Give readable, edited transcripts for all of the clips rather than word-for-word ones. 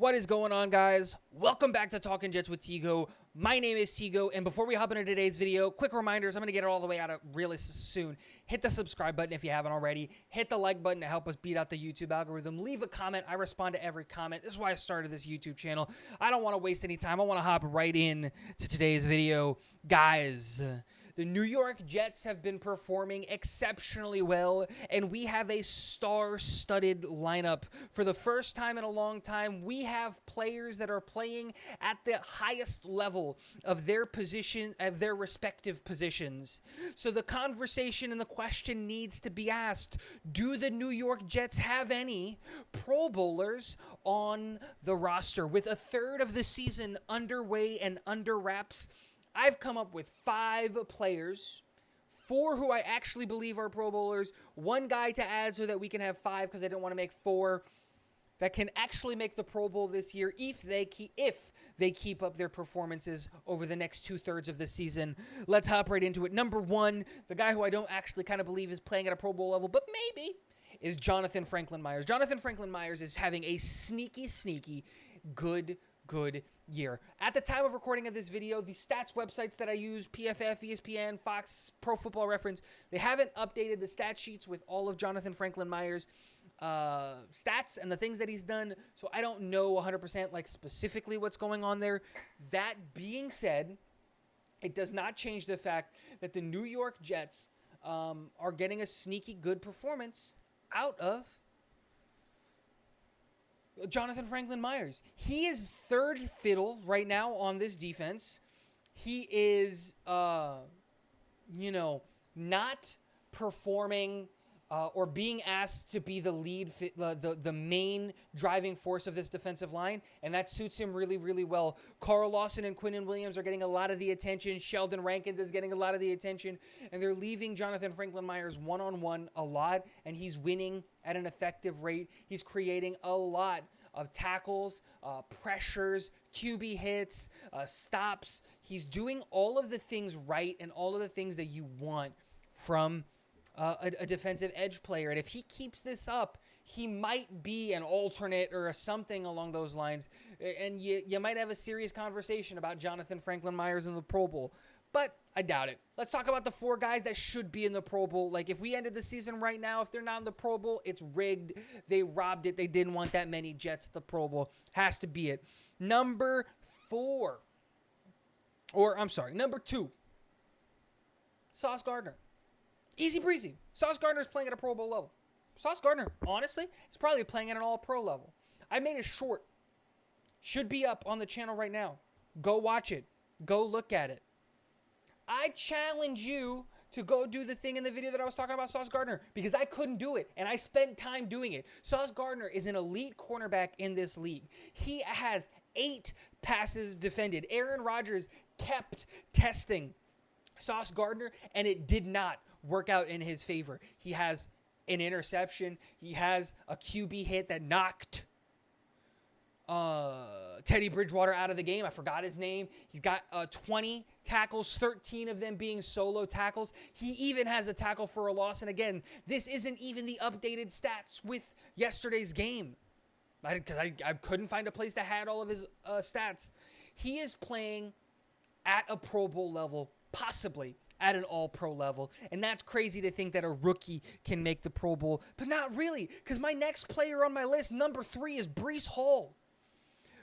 What is going on, guys? Welcome back to Talking Jets with Tigo. My name is Tigo, and before we hop into today's video, quick reminders. I'm going to get it all the way out of really soon. Hit the subscribe button if you haven't already. Hit the like button to help us beat out the YouTube algorithm. Leave a comment. I respond to every comment. This is why I started this YouTube channel. I don't want to waste any time. I want to hop right in to today's video. Guys, the New York Jets have been performing exceptionally well, and we have a star-studded lineup. For the first time in a long time, we have players that are playing at the highest level of their position, of their respective positions. So the conversation and the question needs to be asked, do the New York Jets have any Pro Bowlers on the roster? With a third of the season underway and under wraps, I've come up with 5 players, 4 who I actually believe are Pro Bowlers, 1 guy to add so that we can have 5 because I didn't want to make 4 that can actually make the Pro Bowl this year if they keep up their performances over the next 2/3 of the season. Let's hop right into it. Number 1, the guy who I don't actually kind of believe is playing at a Pro Bowl level, but maybe, is Jonathan Franklin Myers. Jonathan Franklin Myers is having a sneaky good year. At the time of recording of this video, the stats websites that I use, PFF, ESPN, Fox, Pro Football Reference, they haven't updated the stat sheets with all of Jonathan Franklin Myers' stats and the things that he's done, so I don't know 100% like specifically what's going on there. That being said, it does not change the fact that the New York Jets are getting a sneaky good performance out of Jonathan Franklin Myers. He is third fiddle right now on this defense. He is, not performing or being asked to be the lead, the main driving force of this defensive line, and that suits him really well. Carl Lawson and Quinnen Williams are getting a lot of the attention. Sheldon Rankins is getting a lot of the attention, and they're leaving Jonathan Franklin Myers one-on-one a lot, and he's winning at an effective rate. He's creating a lot of tackles, pressures, QB hits, stops. He's doing all of the things right and all of the things that you want from a defensive edge player. And if he keeps this up, he might be an alternate or something along those lines. And you might have a serious conversation about Jonathan Franklin Myers in the Pro Bowl. But I doubt it. Let's talk about the 4 guys that should be in the Pro Bowl. Like, if we ended the season right now, if they're not in the Pro Bowl, it's rigged. They robbed it. They didn't want that many Jets at the Pro Bowl. Has to be it. Number 2. Sauce Gardner. Easy breezy. Sauce Gardner's playing at a Pro Bowl level. Sauce Gardner, honestly, is probably playing at an all-pro level. I made a short. Should be up on the channel right now. Go watch it. Go look at it. I challenge you to go do the thing in the video that I was talking about Sauce Gardner, because I couldn't do it, and I spent time doing it. Sauce Gardner is an elite cornerback in this league. He has 8 passes defended. Aaron Rodgers kept testing Sauce Gardner, and it did not work out in his favor. He has an interception. He has a QB hit that knocked Teddy Bridgewater out of the game. I forgot his name. He's got 20 tackles, 13 of them being solo tackles. He even has a tackle for a loss. And again, this isn't even the updated stats with yesterday's game, because I couldn't find a place that had all of his stats. He is playing at a Pro Bowl level, possibly at an all-pro level. And that's crazy to think that a rookie can make the Pro Bowl. But not really, because my next player on my list, number 3, is Breece Hall.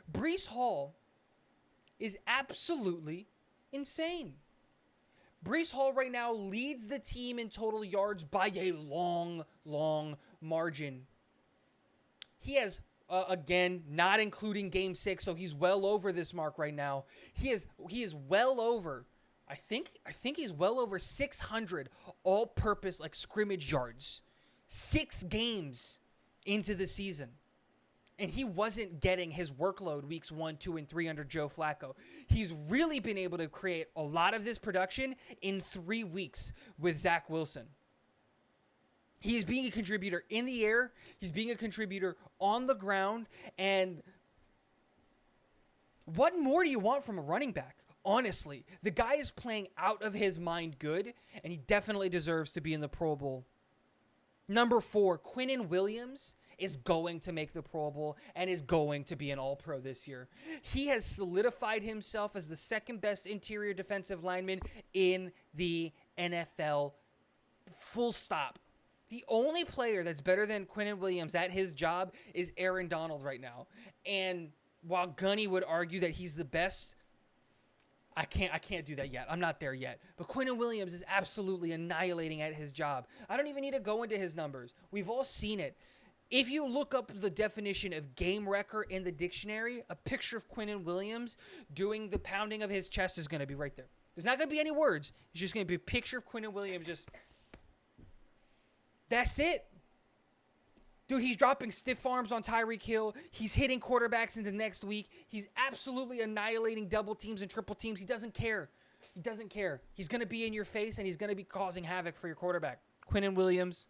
Breece Hall is absolutely insane. Breece Hall right now leads the team in total yards by a long margin. He has, again, not including Game 6, so he's well over this mark right now. He is well over, I think he's well over 600 all-purpose, like, scrimmage yards. 6 games into the season. And he wasn't getting his workload weeks 1, 2, and 3 under Joe Flacco. He's really been able to create a lot of this production in 3 weeks with Zach Wilson. He is being a contributor in the air. He's being a contributor on the ground. And what more do you want from a running back? Honestly, the guy is playing out of his mind good, and he definitely deserves to be in the Pro Bowl. Number 4, Quinnen Williams is going to make the Pro Bowl and is going to be an All-Pro this year. He has solidified himself as the second best interior defensive lineman in the NFL. Full stop. The only player that's better than Quinnen Williams at his job is Aaron Donald right now. And while Gunny would argue that he's the best, I can't do that yet. I'm not there yet. But Quinnen Williams is absolutely annihilating at his job. I don't even need to go into his numbers. We've all seen it. If you look up the definition of game wrecker in the dictionary, a picture of Quinnen Williams doing the pounding of his chest is going to be right there. There's not going to be any words. It's just going to be a picture of Quinnen Williams just... That's it. Dude, he's dropping stiff arms on Tyreek Hill. He's hitting quarterbacks into next week. He's absolutely annihilating double teams and triple teams. He doesn't care. He doesn't care. He's going to be in your face, and he's going to be causing havoc for your quarterback. Quinnen Williams,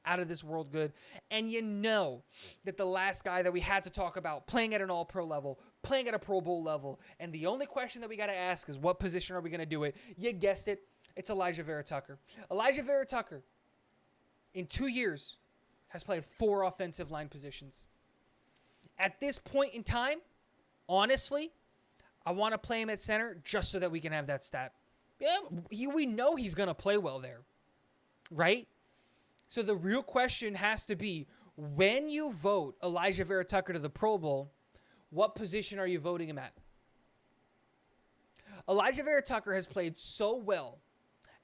out of this world good. And you know that the last guy that we had to talk about, playing at an all-pro level, playing at a Pro Bowl level, and the only question that we got to ask is what position are we going to do it? You guessed it. It's Alijah Vera-Tucker. Alijah Vera-Tucker, in 2 years, has played 4 offensive line positions. At this point in time, honestly, I want to play him at center just so that we can have that stat. Yeah, we know he's going to play well there, right? So the real question has to be, when you vote Alijah Vera-Tucker to the Pro Bowl, what position are you voting him at? Alijah Vera-Tucker has played so well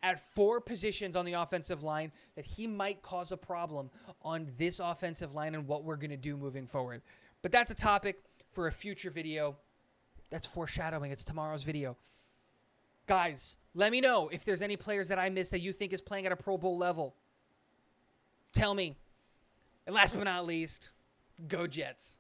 at 4 positions on the offensive line that he might cause a problem on this offensive line and what we're going to do moving forward. But that's a topic for a future video. That's foreshadowing. It's tomorrow's video. Guys, let me know if there's any players that I missed that you think is playing at a Pro Bowl level. Tell me. And last but not least, go Jets.